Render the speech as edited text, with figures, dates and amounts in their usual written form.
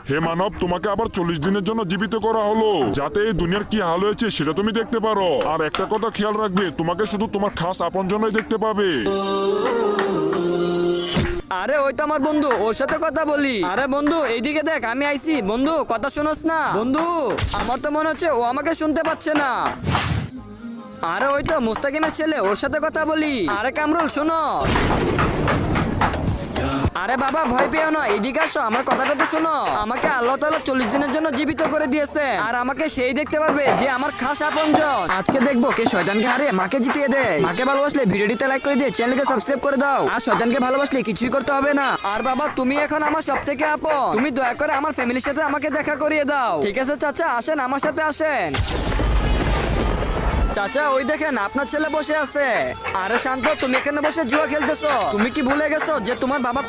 হে মানব, তোমাকে আবার 40 দিনের জন্য জীবিত করা হলো, যাতে এই দুনিয়ার কি হাল হয়েছে সেটা তুমি দেখতে পারো। আর একটা কথা খেয়াল রাখবে, তোমাকে শুধু তোমার খাস আপনজনই দেখতে পাবে। আরে ওই তো আমার বন্ধু, ওর সাথে কথা বলি। আরে বন্ধু এইদিকে দেখ, আমি আইছি। বন্ধু কথা শোনস না? বন্ধু আমার তো মনে হচ্ছে ও আমাকে শুনতে পাচ্ছে না। আরে ওই তো মুস্তাকিমের ছেলে, ওর সাথে কথা বলি। আরে কামরুল শোনো। আরে বাবা ভয় পেও না, এদিকে আসো, আমার কথাটা তো শোনো। আমাকে আল্লাহ তাআলা 40 দিনের জন্য জীবিত করে দিয়েছে, আর আমাকে সেই দেখতে পারবে যে আমার খাস আপনজন। আজকে দেখবো কে শয়তানকে হারিয়ে মাকে জিতিয়ে দেয়। মাকে ভালোবাসলে ভিডিওটিতে লাইক করে দিয়ে চ্যানেলকে সাবস্ক্রাইব করে দাও। আর শয়তানকে ভালোবাসলে কিছুই করতে হবে না। আর বাবা তুমি এখন আমার সবথেকে আপন, তুমি দয়া করে আমার ফ্যামিলির সাথে আমাকে দেখা করিয়ে দাও। ঠিক আছে চাচা, আসেন আমার সাথে আসেন। চাচা ওই দেখেন আপনার ছেলে বসে আছে। আরে শান্ত, তুমি এখানে বসে জুয়া খেলতেছো? তুমি কি ভুলে গেছো যে তোমার বাবা